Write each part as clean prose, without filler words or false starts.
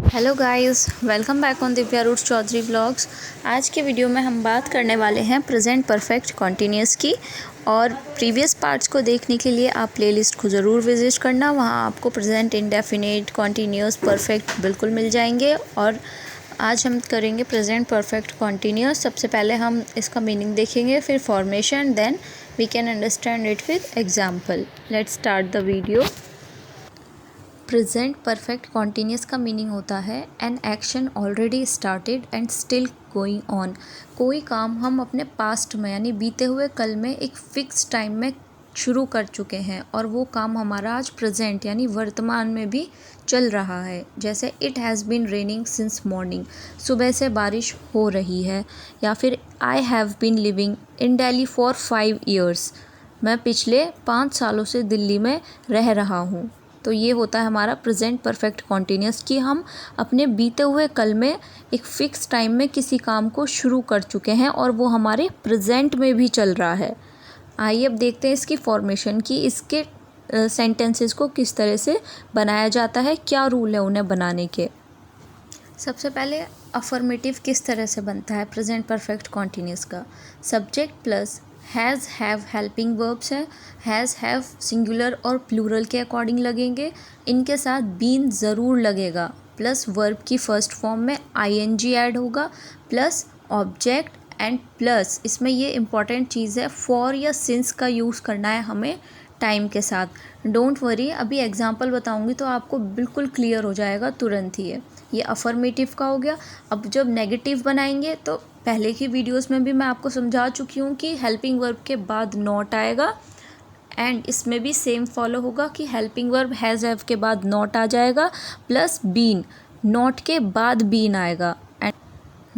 Hello guys, welcome back on Divya roots Chaudhary vlogs. आज के video में हम बात करने वाले हैं प्रेजेंट परफेक्ट कॉन्टिन्यूस की। और प्रीवियस पार्ट्स को देखने के लिए आप प्लेलिस्ट को ज़रूर विजिट करना, वहाँ आपको प्रेजेंट इंडेफिनिट कॉन्टिन्यूस परफेक्ट बिल्कुल मिल जाएंगे। और आज हम करेंगे प्रेजेंट परफेक्ट कॉन्टिन्यूस। सबसे पहले हम इसका मीनिंग देखेंगे, फिर formation, then we can understand it with example. Let's start the video. Present perfect continuous का मीनिंग होता है an action already started and still going on. कोई काम हम अपने पास्ट में यानी बीते हुए कल में एक फ़िक्स टाइम में शुरू कर चुके हैं और वो काम हमारा आज प्रेजेंट यानी वर्तमान में भी चल रहा है। जैसे it has been raining since morning, सुबह से बारिश हो रही है। या फिर I have been living in Delhi for 5 years, मैं पिछले 5 सालों से दिल्ली में रह रहा हूँ। तो ये होता है हमारा प्रेजेंट परफेक्ट कॉन्टिन्यूस कि हम अपने बीते हुए कल में एक फ़िक्स टाइम में किसी काम को शुरू कर चुके हैं और वो हमारे प्रेजेंट में भी चल रहा है। आइए अब देखते हैं इसकी फॉर्मेशन की, इसके सेंटेंसेस को किस तरह से बनाया जाता है, क्या रूल है उन्हें बनाने के। सबसे पहले अफर्मेटिव किस तरह से बनता है प्रेजेंट परफेक्ट कॉन्टिन्यूस का। Subject plus has have helping verbs है। हैज़ हैव सिंगुलर और प्लूरल के अकॉर्डिंग लगेंगे। इनके साथ बीन ज़रूर लगेगा, प्लस वर्ब की फर्स्ट फॉर्म में आईएनजी ऐड होगा, प्लस ऑब्जेक्ट एंड प्लस इसमें ये इंपॉर्टेंट चीज़ है, फॉर या सिंस का यूज़ करना है हमें टाइम के साथ। डोंट वरी, अभी एग्जांपल बताऊंगी तो आपको बिल्कुल क्लियर हो जाएगा तुरंत ही। ये अफर्मेटिव का हो गया। अब जब नेगेटिव बनाएंगे तो पहले की वीडियोस में भी मैं आपको समझा चुकी हूँ कि हेल्पिंग वर्ब के बाद नॉट आएगा, एंड इसमें भी सेम फॉलो होगा कि हेल्पिंग वर्ब हैज़ हैव के बाद नॉट आ जाएगा, प्लस बीन, नॉट के बाद बीन आएगा, एंड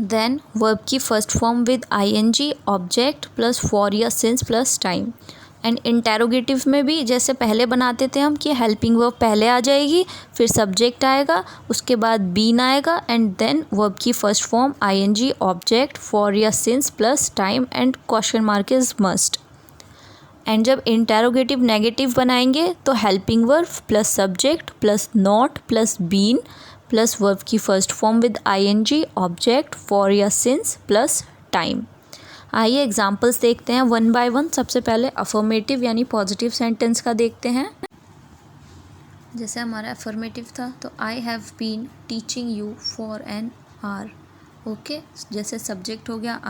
देन वर्ब की first form with I N G, object plus for या since plus time. And interrogative में भी जैसे पहले बनाते थे हम कि हेल्पिंग वर्ब पहले आ जाएगी, फिर सब्जेक्ट आएगा, उसके बाद बीन आएगा, एंड देन वर्ब की first form I N G, object, for या since plus time, and question mark is must. And जब इंटेरोगेटिव नेगेटिव बनाएंगे तो helping verb plus subject plus not plus been plus verb की first form with I N G, object, for या since plus time. आइए examples देखते हैं one by one. सबसे पहले अफर्मेटिव यानी पॉजिटिव सेंटेंस का देखते हैं। जैसे हमारा अफर्मेटिव था तो I have been teaching you for an hour. Okay, जैसे सब्जेक्ट हो गया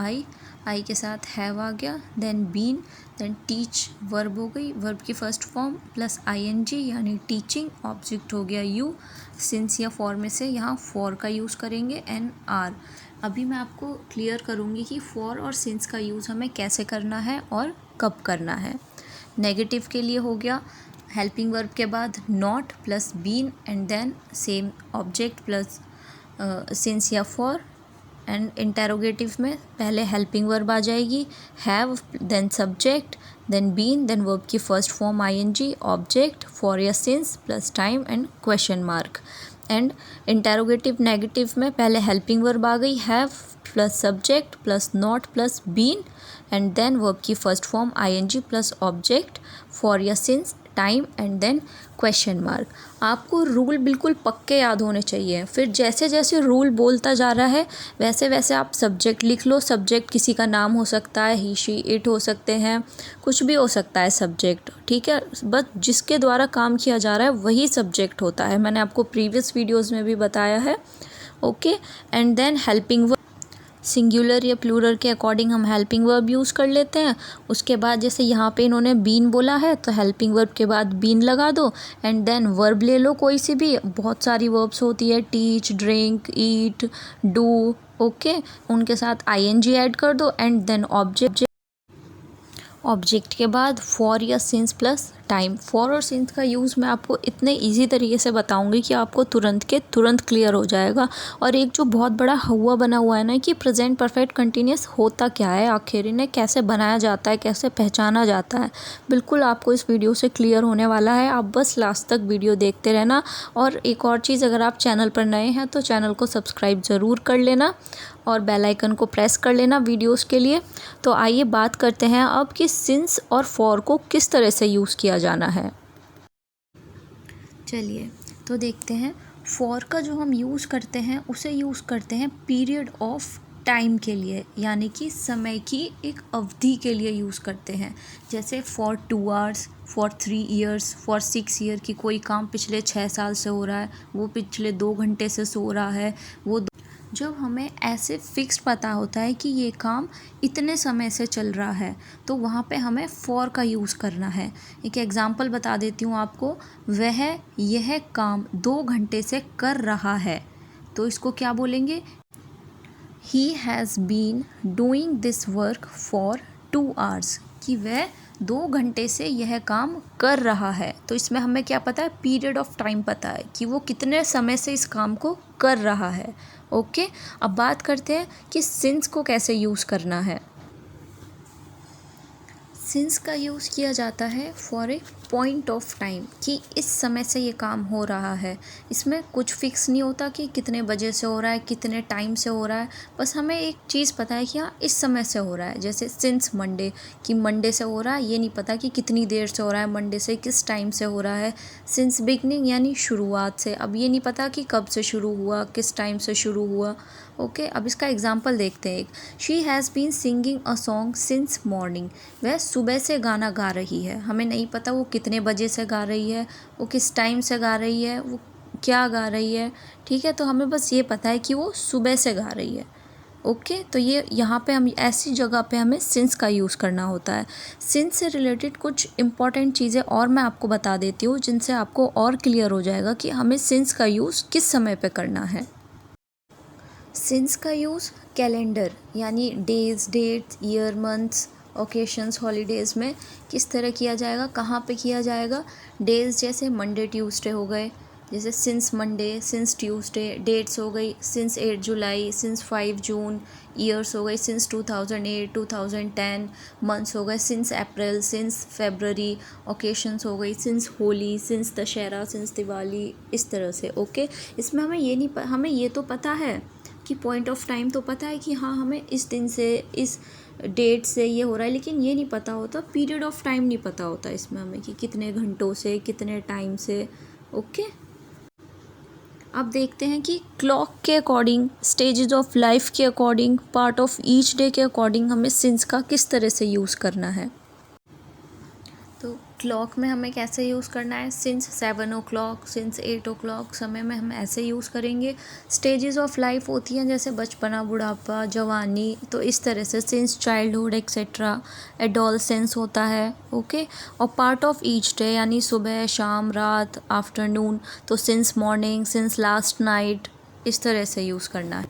आई के साथ हैव आ गया, then been, then teach verb हो गई, वर्ब की फर्स्ट फॉर्म प्लस आईएनजी यानी टीचिंग, ऑब्जेक्ट हो गया यू, सिंस या फॉर में से यहाँ फॉर का यूज़ करेंगे, एन आर। अभी मैं आपको क्लियर करूँगी कि फॉर और सिंस का यूज़ हमें कैसे करना है और कब करना है। नेगेटिव के लिए हो गया हेल्पिंग वर्ब के बाद not plus been, and then same object plus since या फॉर। एंड इंटेरोगेटिव में पहले हेल्पिंग वर्ब आ जाएगी have, then subject, then been, then verb की first form I N G, object, for या since plus time, and question mark. And interrogative negative में पहले helping verb आ गई have plus subject plus not plus been, and then verb की first form I N G plus object, for या since, time, and then question mark. आपको rule बिल्कुल पक्के याद होने चाहिए। फिर जैसे जैसे रूल बोलता जा रहा है वैसे वैसे आप सब्जेक्ट लिख लो। सब्जेक्ट किसी का नाम हो सकता है, ही शी इट हो सकते हैं, कुछ भी हो सकता है सब्जेक्ट, ठीक है। बस जिसके द्वारा काम किया जा रहा है वही सब्जेक्ट होता है, मैंने आपको प्रीवियस वीडियोज़ में भी बताया है। Okay, and then helping verb singular या प्लूरल के अकॉर्डिंग हम हेल्पिंग वर्ब यूज़ कर लेते हैं। उसके बाद जैसे यहाँ पे इन्होंने बीन बोला है तो हेल्पिंग वर्ब के बाद बीन लगा दो, एंड देन वर्ब ले लो कोई सी भी, बहुत सारी वर्ब्स होती है, teach, drink, eat, do, okay, उनके साथ आईएनजी ऐड कर दो, एंड देन ऑब्जेक्ट के बाद फॉर या सिंस प्लस टाइम। फॉर और सिंस का यूज़ मैं आपको इतने इजी तरीके से बताऊंगी कि आपको तुरंत के तुरंत क्लियर हो जाएगा। और एक जो बहुत बड़ा हुआ बना हुआ है ना कि प्रेजेंट परफेक्ट कंटिन्यूस होता क्या है, आखिर इन्हें कैसे बनाया जाता है, कैसे पहचाना जाता है, बिल्कुल आपको इस वीडियो से क्लियर होने वाला है। आप बस लास्ट तक वीडियो देखते रहना। और एक और चीज़, अगर आप चैनल पर नए हैं तो चैनल को सब्सक्राइब ज़रूर कर लेना और बेल आइकन को प्रेस कर लेना वीडियोस के लिए। तो आइए बात करते हैं अब कि सिंस और फॉर को किस तरह से यूज़ किया जाना है। चलिए तो देखते हैं। फॉर का जो हम यूज़ करते हैं उसे यूज़ करते हैं पीरियड ऑफ टाइम के लिए, यानी कि समय की एक अवधि के लिए यूज़ करते हैं। जैसे for 2 hours, for 3 years, for 6 year, की कोई काम पिछले 6 साल से हो रहा है, वो पिछले 2 घंटे से सो रहा है, वो जब हमें ऐसे फिक्स पता होता है कि ये काम इतने समय से चल रहा है, तो वहाँ पे हमें फॉर का यूज़ करना है। एक एग्ज़ाम्पल बता देती हूँ आपको, वह यह काम 2 घंटे से कर रहा है, तो इसको क्या बोलेंगे? He has been doing this work for 2 hours, कि वह 2 घंटे से यह काम कर रहा है। तो इसमें हमें क्या पता है? पीरियड ऑफ टाइम पता है कि वो कितने समय से इस काम को कर रहा है। ओके, अब बात करते हैं कि सिंस को कैसे यूज़ करना है। सिंस का यूज़ किया जाता है for a point of time, कि इस समय से ये काम हो रहा है। इसमें कुछ फिक्स नहीं होता कि कितने बजे से हो रहा है, कितने टाइम से हो रहा है, बस हमें एक चीज़ पता है कि हाँ इस समय से हो रहा है। जैसे सिंस मंडे, कि मंडे से हो रहा है, ये नहीं पता कि कितनी देर से हो रहा है, मंडे से किस टाइम से हो रहा है। सिंस बिगनिंग यानी शुरुआत से, अब ये नहीं पता कि कब से शुरू हुआ, किस टाइम से शुरू हुआ। ओके, अब इसका एग्जाम्पल देखते हैं। एक, she has been singing a song since morning, वह सुबह से गाना गा रही है। हमें नहीं पता वो कितने बजे से गा रही है, वो किस टाइम से गा रही है, वो क्या गा रही है। ठीक है, तो हमें बस ये पता है कि वो सुबह से गा रही है। ओके, तो ये यहाँ पे हम ऐसी जगह पे हमें सिंस का यूज़ करना होता है। सिंस से रिलेटेड कुछ इंपॉर्टेंट चीज़ें और मैं आपको बता देती हूँ, जिनसे आपको और क्लियर हो जाएगा कि हमें सिंस का यूज़ किस समय पे करना है। सिंस का यूज़ कैलेंडर यानी days, dates, year, months, occasions, holidays में किस तरह किया जाएगा, कहाँ पे किया जाएगा। डेज़ जैसे मंडे ट्यूसडे हो गए, जैसे since Monday, since Tuesday. Dates हो गई since 8 July, since 5 June. Years हो गई सिंस 2008, 2010। मंथ्स हो गए since April, since February. Occasions हो गई since Holi, since Dussehra, since Diwali, इस तरह से। ओके, इसमें हमें ये नहीं हमें ये तो पता है कि पॉइंट ऑफ टाइम तो पता है कि हाँ हमें इस दिन से इस डेट से ये हो रहा है, लेकिन ये नहीं पता होता, पीरियड ऑफ टाइम नहीं पता होता इसमें हमें कि कितने घंटों से, कितने टाइम से। ओके, अब देखते हैं कि क्लॉक के अकॉर्डिंग, स्टेजेस ऑफ लाइफ के according, part of each day के अकॉर्डिंग हमें सिंस का किस तरह से यूज़ करना है। तो क्लॉक में हमें कैसे यूज़ करना है? सिंस 7 o'clock, सिंस 8 o'clock समय में हम ऐसे यूज़ करेंगे। स्टेजेस ऑफ लाइफ होती हैं जैसे बचपना, बुढ़ापा, जवानी, तो इस तरह से सिंस चाइल्डहुड एक्सेट्रा। एडोलसेंस होता है। ओके, और पार्ट ऑफ ईच डे यानी सुबह, शाम, रात, आफ्टरनून, तो since morning, since last night, इस तरह से यूज़ करना है।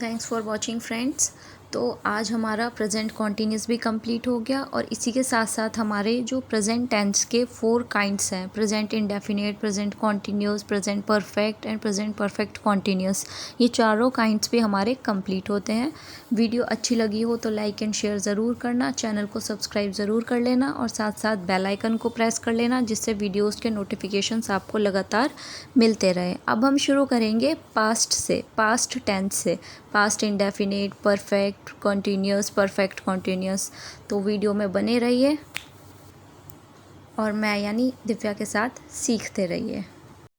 Thanks for watching friends. तो आज हमारा प्रेजेंट कॉन्टीन्यूस भी कंप्लीट हो गया, और इसी के साथ साथ हमारे जो प्रेजेंट टेंस के 4 काइंड्स हैं, present indefinite, present continuous, present perfect and present perfect continuous, ये चारों काइंड्स भी हमारे कंप्लीट होते हैं। वीडियो अच्छी लगी हो तो लाइक एंड शेयर ज़रूर करना, चैनल को सब्सक्राइब ज़रूर कर लेना, और साथ साथ बेल आइकन को प्रेस कर लेना, जिससे वीडियोस के नोटिफिकेशंस आपको लगातार मिलते रहें। अब हम शुरू करेंगे पास्ट से, पास्ट टेंस से, past indefinite, perfect, continuous, perfect continuous. तो वीडियो में बने रहिए और मैं यानी दिव्या के साथ सीखते रहिए।